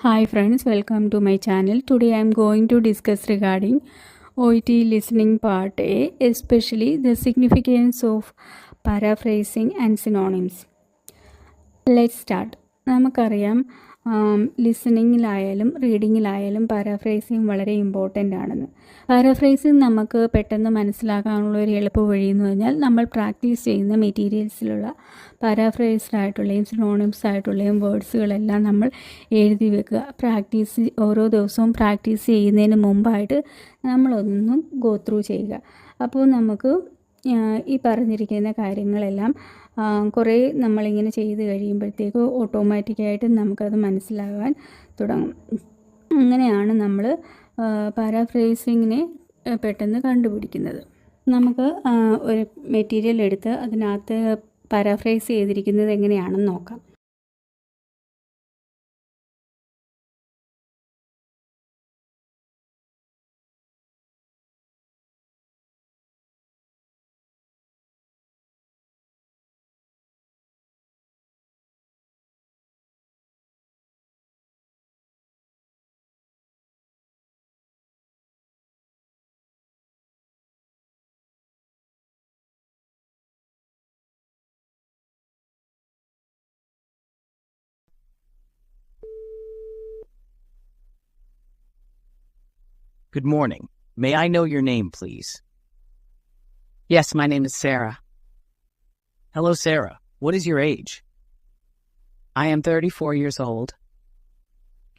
Hi friends, welcome to my channel. Today I am going to discuss regarding OET listening part A, especially the significance of paraphrasing and synonyms. Let's start. നമുക്കറിയാം ലിസണിങ്ങിലായാലും റീഡിങ്ങിലായാലും paraphrasing വളരെ important ആണെന്ന്. Paraphrasing നമുക്ക് പെട്ടെന്ന് മനസ്സിലാക്കാനുള്ള ഒരു എളുപ്പ വഴി എന്ന് പറഞ്ഞാൽ നമ്മൾ പ്രാക്ടീസ് ചെയ്യുന്ന മെറ്റീരിയൽസിലുള്ള പാരാഫ്രൈസ്ഡ് ആയിട്ടുള്ളയും സിനോണിംസ് ആയിട്ടുള്ളയും വേർഡ്സുകളെല്ലാം നമ്മൾ എഴുതി വെക്കുക. ഓരോ ദിവസവും പ്രാക്ടീസ് ചെയ്യുന്നതിന് മുമ്പായിട്ട് നമ്മളൊന്നും ഗോ ത്രൂ ചെയ്യുക. അപ്പോൾ നമുക്ക് ഈ പറഞ്ഞിരിക്കുന്ന കാര്യങ്ങളെല്ലാം കുറേ നമ്മളിങ്ങനെ ചെയ്ത് കഴിയുമ്പോഴത്തേക്ക് ഓട്ടോമാറ്റിക്കായിട്ട് നമുക്കത് മനസ്സിലാകാൻ തുടങ്ങും. അങ്ങനെയാണ് നമ്മൾ പാരാഫ്രേസിങ്ങിനെ പെട്ടെന്ന് കണ്ടുപിടിക്കുന്നത്. നമുക്ക് ഒരു മെറ്റീരിയൽ എടുത്ത് അതിനകത്ത് പാരാഫ്രൈസ് ചെയ്തിരിക്കുന്നത് എങ്ങനെയാണെന്ന് നോക്കാം. Good morning. May I know your name, please? Yes, my name is Sarah. Hello, Sarah. What is your age? I am 34 years old.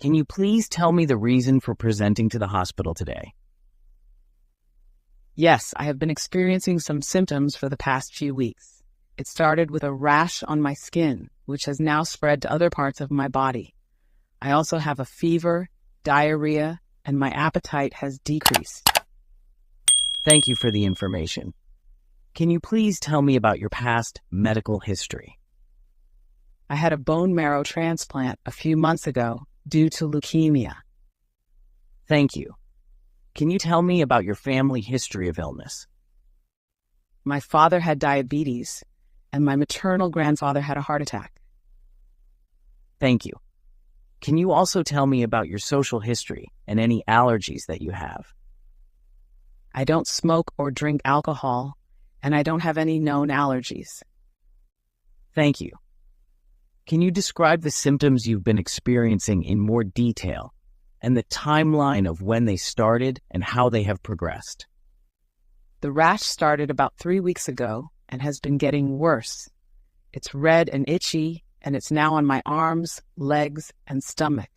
Can you please tell me the reason for presenting to the hospital today? Yes, I have been experiencing some symptoms for the past few weeks. It started with a rash on my skin, which has now spread to other parts of my body. I also have a fever, diarrhea, and my appetite has decreased. Thank you for the information. Can you please tell me about your past medical history? I had a bone marrow transplant a few months ago due to leukemia. Thank you. Can you tell me about your family history of illness? My father had diabetes, and my maternal grandfather had a heart attack. Thank you. Can you also tell me about your social history and any allergies that you have? I don't smoke or drink alcohol, and I don't have any known allergies. Thank you. Can you describe the symptoms you've been experiencing in more detail and the timeline of when they started and how they have progressed? The rash started about 3 weeks ago and has been getting worse. It's red and itchy, and it's now on my arms, legs, and stomach.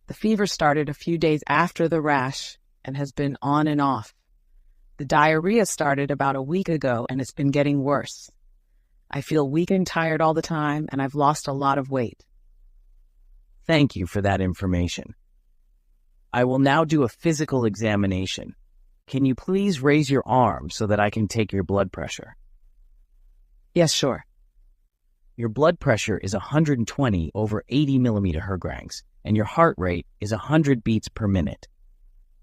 The fever started a few days after the rash and has been on and off. The diarrhea started about a week ago and it's been getting worse. I feel weak and tired all the time, and I've lost a lot of weight. Thank you for that information. I will now do a physical examination. Can you please raise your arm so that I can take your blood pressure? Yes, sure. Your blood pressure is 120 over 80 millimeter Hg, and your heart rate is 100 beats per minute.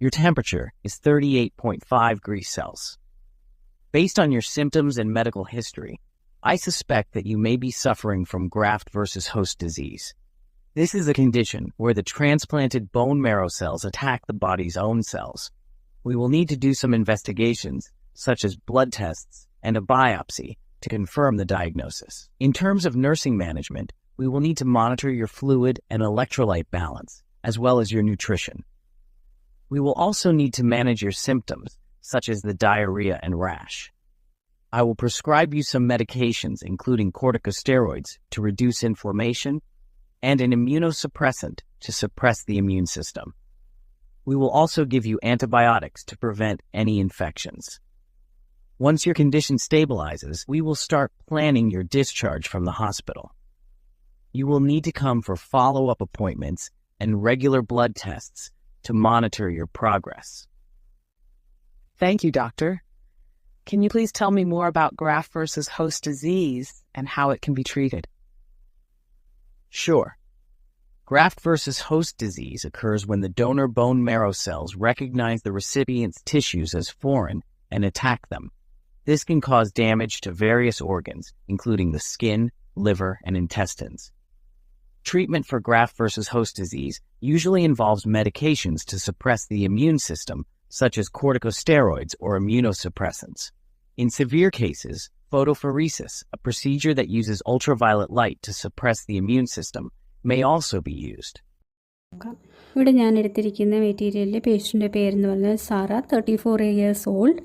Your temperature is 38.5 degrees Celsius. Based on your symptoms and medical history, I suspect that you may be suffering from graft versus host disease. This is a condition where the transplanted bone marrow cells attack the body's own cells. We will need to do some investigations, such as blood tests and a biopsy, to confirm the diagnosis. In terms of nursing management, we will need to monitor your fluid and electrolyte balance, as well as your nutrition. We will also need to manage your symptoms, such as the diarrhea and rash. I will prescribe you some medications, including corticosteroids, to reduce inflammation, and an immunosuppressant to suppress the immune system. We will also give you antibiotics to prevent any infections. Once your condition stabilizes, we will start planning your discharge from the hospital. You will need to come for follow-up appointments and regular blood tests to monitor your progress. Thank you, doctor. Can you please tell me more about graft versus host disease and how it can be treated? Sure. Graft versus host disease occurs when the donor bone marrow cells recognize the recipient's tissues as foreign and attack them. This can cause damage to various organs, including the skin, liver, and intestines. Treatment for graft versus host disease usually involves medications to suppress the immune system, such as corticosteroids or immunosuppressants. In severe cases, photopheresis, a procedure that uses ultraviolet light to suppress the immune system, may also be used. ഇവിടെ ഞാൻ എടുത്തിരിക്കുന്ന മെറ്റീരിയലിലെ പേഷ്യൻ്റെ പേരെന്ന് പറഞ്ഞാൽ Sara, 34 years old,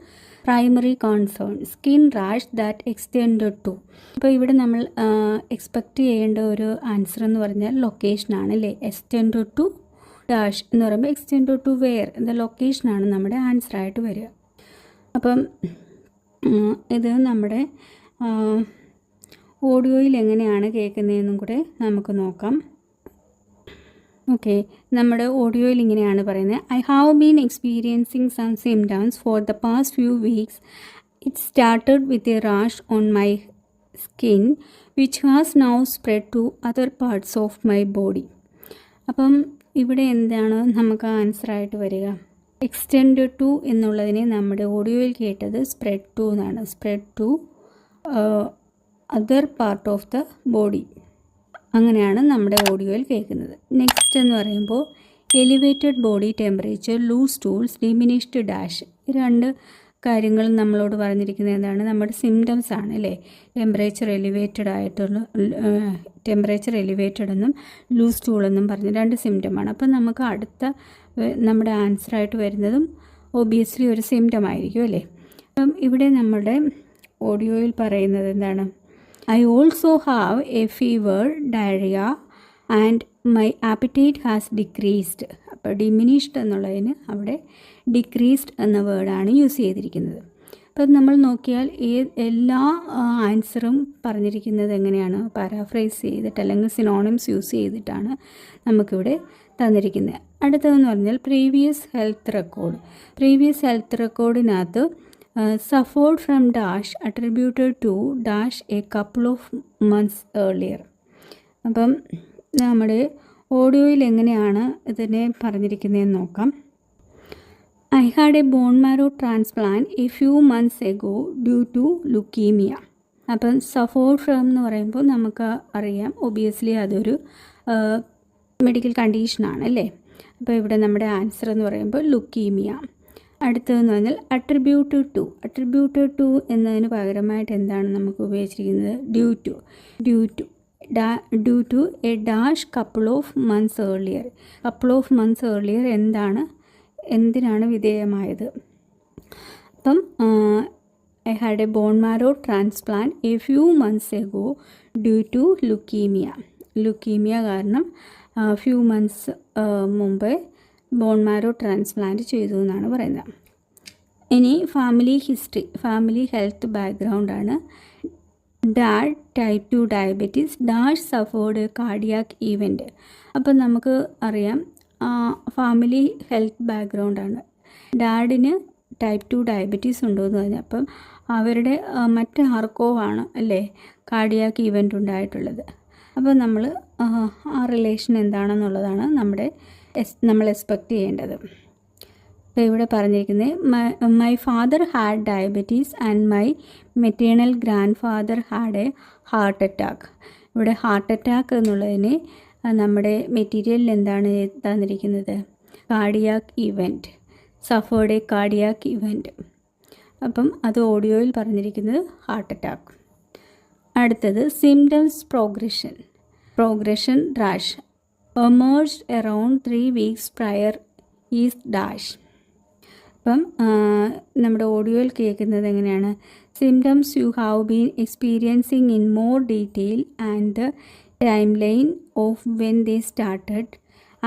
primary concern skin rash that extended to. അപ്പോൾ ഇവിടെ നമ്മൾ expect ചെയ്യേണ്ട ഒരു ആൻസർ എന്ന് പറഞ്ഞാൽ ലൊക്കേഷനാണ് അല്ലേ. എക്സ്റ്റെൻഡഡ് ടു ഡാഷ് എന്ന് പറയുമ്പോൾ എക്സ്റ്റെൻഡഡ് ടു വെയർ എന്ന ലൊക്കേഷനാണ് നമ്മുടെ ആൻസറായിട്ട് വരിക. അപ്പം ഇത് നമ്മുടെ ഓഡിയോയിൽ എങ്ങനെയാണ് കേൾക്കുന്നതെന്നും കൂടെ നമുക്ക് നോക്കാം. ഓക്കെ, നമ്മുടെ ഓഡിയോയിൽ ഇങ്ങനെയാണ് പറയുന്നത്. I have been experiencing some symptoms for the past few weeks. It started with a rash on my skin which has now spread to other parts of my body. അപ്പം ഇവിടെ എന്താണ് നമുക്ക് ആൻസറായിട്ട് വരിക? എക്സ്റ്റെൻഡ് ടു എന്നുള്ളതിനെ നമ്മുടെ ഓഡിയോയിൽ കേട്ടത് spread to എന്നാണ്. Spread to other part of the body, അങ്ങനെയാണ് നമ്മുടെ ഓഡിയോയിൽ കേൾക്കുന്നത്. നെക്സ്റ്റ് എന്ന് പറയുമ്പോൾ elevated body temperature, loose tools, diminished dash. ഈ രണ്ട് കാര്യങ്ങളും നമ്മളോട് പറഞ്ഞിരിക്കുന്നത് എന്താണ്? നമ്മുടെ സിംറ്റംസ് ആണ് അല്ലേ. ടെമ്പറേച്ചർ എലിവേറ്റഡ് എന്നും ലൂസ് ടൂൾ എന്നും പറഞ്ഞ് രണ്ട് സിംറ്റമാണ്. അപ്പം നമുക്ക് അടുത്ത നമ്മുടെ ആൻസറായിട്ട് വരുന്നതും ഒബിയസ്ലി ഒരു സിംറ്റം ആയിരിക്കും അല്ലേ. അപ്പം ഇവിടെ നമ്മുടെ ഓഡിയോയിൽ പറയുന്നത് എന്താണ്? I also have a fever, diarrhea and my appetite has decreased. അപ്പോൾ ഡിമിനിഷ്ഡ് എന്നുള്ളതിന് അവിടെ ഡിക്രീസ്ഡ് എന്ന വേർഡാണ് യൂസ് ചെയ്തിരിക്കുന്നത്. അപ്പം നമ്മൾ നോക്കിയാൽ എല്ലാ ആൻസറും പറഞ്ഞിരിക്കുന്നത് എങ്ങനെയാണ്? പാരാഫ്രൈസ് ചെയ്തിട്ട് അല്ലെങ്കിൽ സിനോണിംസ് യൂസ് ചെയ്തിട്ടാണ് നമുക്കിവിടെ തന്നിരിക്കുന്നത്. അടുത്തതെന്ന് പറഞ്ഞാൽ previous health record. Previous health റെക്കോർഡിനകത്ത് suffered from dash attributed to dash a couple of months earlier. അപ്പം നമ്മുടെ ഓഡിയോയിൽ എങ്ങനെയാണ് ഇതിനെ പറഞ്ഞിരിക്കുന്നതെന്ന് നോക്കാം. I had a bone marrow transplant a few months ago due to leukemia. അപ്പം suffered from എന്ന് പറയുമ്പോൾ നമുക്ക് അറിയാം ഒബിയസ്ലി അതൊരു മെഡിക്കൽ കണ്ടീഷനാണ് അല്ലേ. അപ്പോൾ ഇവിടെ നമ്മുടെ ആൻസർ എന്ന് പറയുമ്പോൾ ലുക്കീമിയ. അടുത്തതെന്ന് പറഞ്ഞാൽ അട്രിബ്യൂട്ടഡ് ടു എന്നതിന് പകരമായിട്ട് എന്താണ് നമുക്ക് ഉപയോഗിച്ചിരിക്കുന്നത്? Due to a dash couple of months earlier എന്തിനാണ് വിധേയമായത്? അപ്പം I had a bone marrow transplant a few months ago due to leukaemia കാരണം ഫ്യൂ മന്ത്സ് മുമ്പേ ബോൺ മാരോ ട്രാൻസ്പ്ലാന്റ് ചെയ്തു എന്നാണ് പറയുന്നത്. ഇനി ഫാമിലി ഹെൽത്ത് ബാക്ക്ഗ്രൗണ്ടാണ്. Dad type 2 diabetes, dash suffered cardiac event. അപ്പം നമുക്ക് അറിയാം ഫാമിലി ഹെൽത്ത് ബാക്ക്ഗ്രൗണ്ടാണ്. ഡാഡിന് ടൈപ്പ് 2 ഡയബറ്റീസ് ഉണ്ടോയെന്ന് പറഞ്ഞാൽ അപ്പം അവരുടെ മറ്റാർക്കോ ആണ് അല്ലേ കാർഡിയാക് ഈവൻറ്റ് ഉണ്ടായിട്ടുള്ളത്. അപ്പോൾ നമ്മൾ ആ റിലേഷൻ എന്താണെന്നുള്ളതാണ് നമ്മൾ എക്സ്പെക്റ്റ് ചെയ്യേണ്ടത്. അപ്പോൾ ഇവിടെ പറഞ്ഞിരിക്കുന്നത് my father had diabetes and my maternal grand father had A heart attack. ഇവിടെ ഹാർട്ട് അറ്റാക്ക് എന്നുള്ളതിന് നമ്മുടെ മെറ്റീരിയലിൽ എന്താണ് തന്നിരിക്കുന്നത്? Cardiac event, suffered A cardiac event. അപ്പം അത് ഓഡിയോയിൽ പറഞ്ഞിരിക്കുന്നത് ഹാർട്ട് അറ്റാക്ക്. അടുത്തത് symptoms progression rash emerged around 3 weeks prior is dash. അപ്പം നമ്മുടെ ഓഡിയോയിൽ കേൾക്കുന്നത് എങ്ങനെയാണ്? Symptoms you have been experiencing in more detail and the timeline of when they started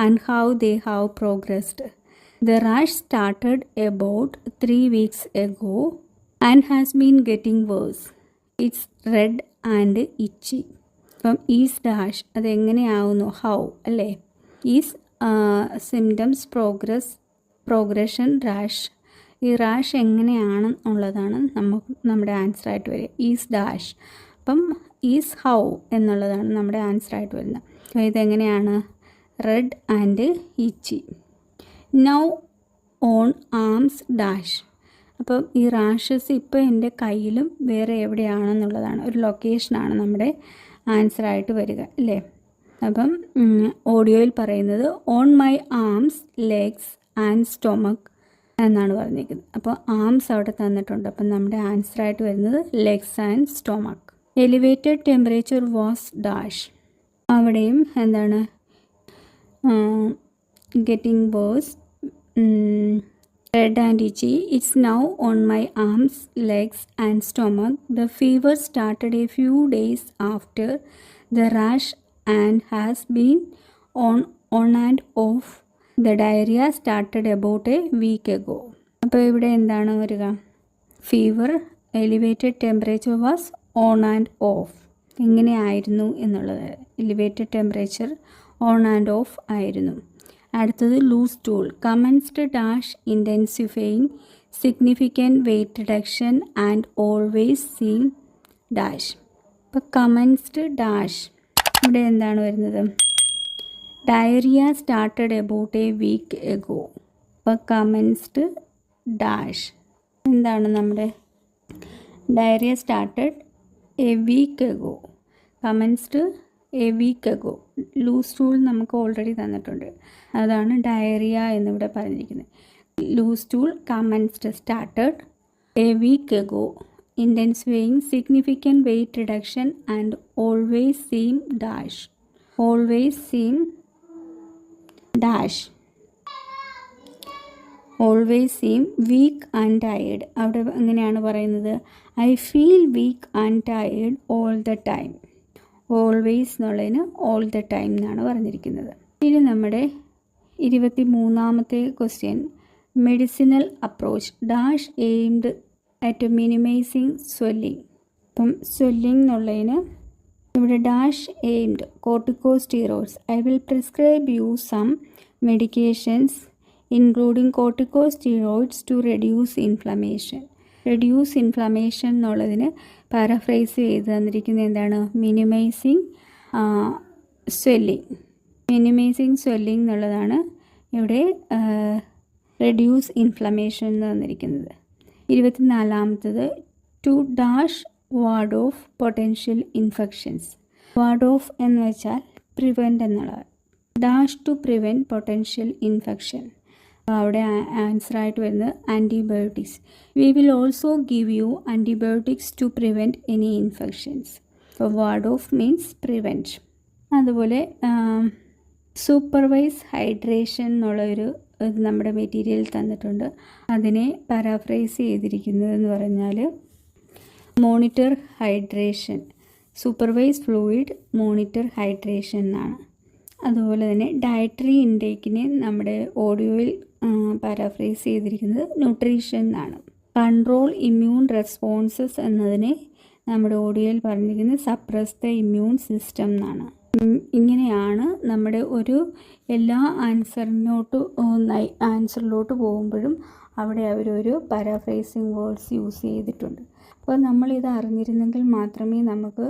and how they have progressed. The rash started about 3 weeks ago and has been getting worse. It's red and itchy. അപ്പം is dash അതെങ്ങനെയാവുന്നു? How അല്ലേ. Is symptoms progression rash. ഈ rash എങ്ങനെയാണ് ഉള്ളതാണ് നമ്മുടെ ആൻസറായിട്ട് വരിക. Is dash. അപ്പം ഈസ് ഹൗ എന്നുള്ളതാണ് നമ്മുടെ ആൻസറായിട്ട് വരുന്നത്. അപ്പോൾ ഇതെങ്ങനെയാണ്? റെഡ് ആൻഡ് ഇച്ചി. Now on arms dash. അപ്പം ഈ റാഷസ് ഇപ്പോൾ എൻ്റെ കയ്യിലും വേറെ എവിടെയാണെന്നുള്ളതാണ് ഒരു ലൊക്കേഷനാണ് നമ്മുടെ ആൻസറായിട്ട് വരിക അല്ലേ. അപ്പം ഓഡിയോയിൽ പറയുന്നത് on my arms, legs and stomach എന്നാണ് പറഞ്ഞിരിക്കുന്നത്. അപ്പോൾ ആംസ് അവിടെ തന്നിട്ടുണ്ട്. അപ്പം നമ്മുടെ ആൻസറായിട്ട് വരുന്നത് legs and stomach. Elevated temperature was dash. അവിടെയും എന്താണ് getting worse, red and itchy. It's now on my arms, legs and stomach. The fever started a few days after the rash and has been on and off. The diarrhea started about a week ago. അപ്പോൾ ഇവിടെ എന്താണ് വരിക? Fever, elevated temperature was on and off. എങ്ങനെയായിരുന്നു എന്നുള്ളത്. Elevated temperature on and off ആയിരുന്നു. അടുത്തത് loose stool. Commenced dash intensifying significant weight reduction and always seem dash. ഇപ്പോൾ commenced dash ഇവിടെ എന്താണ് വരുന്നത്? Diarrhoea started about a week ago. അപ്പോൾ commenced dash എന്താണ് നമ്മുടെ diarrhoea started a week ago. Commenced a week ago. Loose stool നമുക്ക് already തന്നിട്ടുണ്ട്. അതാണ് ഡയറിയ എന്നിവിടെ പറഞ്ഞിരിക്കുന്നത്. Loose stool commenced started a week ago. Intensifying significant weight reduction and always seem dash. Always seem dash. Always seem weak and tired. അവിടെ എങ്ങനെയാണ് പറയുന്നത്? I feel weak and tired all the time. Always എന്നുള്ളതിന് all the time എന്നാണ് പറഞ്ഞിരിക്കുന്നത്. ഇനി നമ്മുടെ 23ാമത്തെ question. Medicinal approach dash aimed at minimising swelling. അപ്പം സ്വെല്ലിങ് എന്നുള്ളതിന് ഇവിടെ dash aimed corticosteroids. I will prescribe you some medications including corticosteroids to reduce inflammation. Reduce inflammation എന്നുള്ളതിന് പാരഫ്രൈസ് ചെയ്ത് തന്നിരിക്കുന്നത് എന്താണ്? Minimising swelling. മിനിമൈസിങ് സ്വെല്ലിങ് എന്നുള്ളതാണ് ഇവിടെ റെഡ്യൂസ് ഇൻഫ്ലമേഷൻ എന്ന് തന്നിരിക്കുന്നത്. 24ാമത്തത് to dash ward off potential infections. Ward off എന്ന് വെച്ചാൽ പ്രിവെൻറ്റ് എന്നുള്ളത്. Dash to prevent potential infection. അവിടെ ആൻസറായിട്ട് വരുന്നത് antibiotics. We will also give you antibiotics to prevent any infections. അപ്പോൾ വാർഡ് ഓഫ് മീൻസ് പ്രിവെൻറ്റ്. അതുപോലെ സൂപ്പർവൈസ് ഹൈഡ്രേഷൻ എന്നുള്ളൊരു ഇത് നമ്മുടെ മെറ്റീരിയൽ തന്നിട്ടുണ്ട്. അതിനെ പാരാഫ്രൈസ് ചെയ്തിരിക്കുന്നതെന്ന് പറഞ്ഞാൽ monitor hydration. Supervise fluid monitor hydration എന്നാണ്. അതുപോലെ തന്നെ ഡയറ്ററി ഇൻടേക്കിനെ നമ്മുടെ ഓഡിയോയിൽ പാരാഫ്രൈസ് ചെയ്തിരിക്കുന്നത് ന്യൂട്രീഷൻ എന്നാണ്. കൺട്രോൾ ഇമ്മ്യൂൺ റെസ്പോൺസസ് എന്നതിനെ നമ്മുടെ ഓഡിയോയിൽ പറഞ്ഞിരിക്കുന്നത് സപ്രസ് ദ ഇമ്മ്യൂൺ സിസ്റ്റം എന്നാണ്. ഇങ്ങനെയാണ് നമ്മുടെ ഒരു എല്ലാ ആൻസറിലോട്ട് പോകുമ്പോഴും അവിടെ അവരൊരു പാരാഫ്രൈസിങ് വേർഡ്സ് യൂസ് ചെയ്തിട്ടുണ്ട്. അപ്പോൾ നമ്മളിത് അറിഞ്ഞിരുന്നെങ്കിൽ മാത്രമേ നമുക്ക്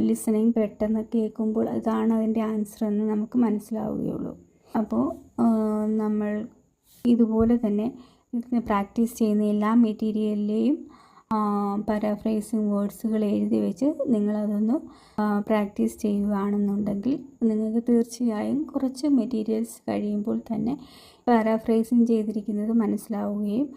ലിസണിങ് പെട്ടെന്ന് കേൾക്കുമ്പോൾ ഇതാണ് അതിൻ്റെ ആൻസർ എന്ന് നമുക്ക് മനസ്സിലാവുകയുള്ളൂ. അപ്പോൾ നമ്മൾ ഇതുപോലെ തന്നെ പ്രാക്ടീസ് ചെയ്യുന്ന എല്ലാ മെറ്റീരിയലിലെയും പാരാഫ്രൈസിങ് വേർഡ്സുകൾ എഴുതി വെച്ച് നിങ്ങളതൊന്ന് പ്രാക്ടീസ് ചെയ്യുകയാണെന്നുണ്ടെങ്കിൽ നിങ്ങൾക്ക് തീർച്ചയായും കുറച്ച് മെറ്റീരിയൽസ് കഴിയുമ്പോൾ തന്നെ പാരാഫ്രൈസിങ് ചെയ്തിരിക്കുന്നത് മനസ്സിലാവുകയും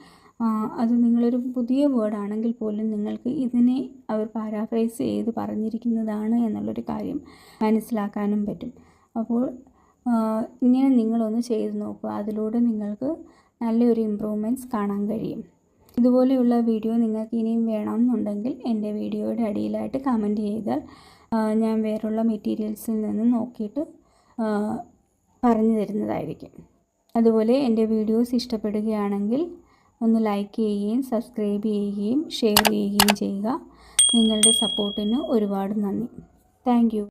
അത് നിങ്ങളൊരു പുതിയ വേർഡാണെങ്കിൽ പോലും നിങ്ങൾക്ക് ഇതിനെ അവർ പാരാഫ്രൈസ് ചെയ്ത് പറഞ്ഞിരിക്കുന്നതാണ് എന്നുള്ളൊരു കാര്യം മനസ്സിലാക്കാനും പറ്റും. അപ്പോൾ ഇങ്ങനെ നിങ്ങളൊന്ന് ചെയ്ത് നോക്കുക. അതിലൂടെ നിങ്ങൾക്ക് നല്ലൊരു ഇമ്പ്രൂവ്മെൻറ്റ്സ് കാണാൻ കഴിയും. ഇതുപോലെയുള്ള വീഡിയോ നിങ്ങൾക്ക് ഇനിയും വേണമെന്നുണ്ടെങ്കിൽ എൻ്റെ വീഡിയോയുടെ അടിയിലായിട്ട് കമൻറ്റ് ചെയ്താൽ ഞാൻ വേറുള്ള മെറ്റീരിയൽസിൽ നിന്ന് നോക്കിയിട്ട് പറഞ്ഞു തരുന്നതായിരിക്കും. അതുപോലെ എൻ്റെ വീഡിയോസ് ഇഷ്ടപ്പെടുകയാണെങ്കിൽ ഒന്ന് ലൈക്ക് ചെയ്യുകയും സബ്സ്ക്രൈബ് ചെയ്യുകയും ഷെയർ ചെയ്യുകയും ചെയ്യുക. നിങ്ങളുടെ സപ്പോർട്ടിന് ഒരുപാട് നന്ദി. Thank you.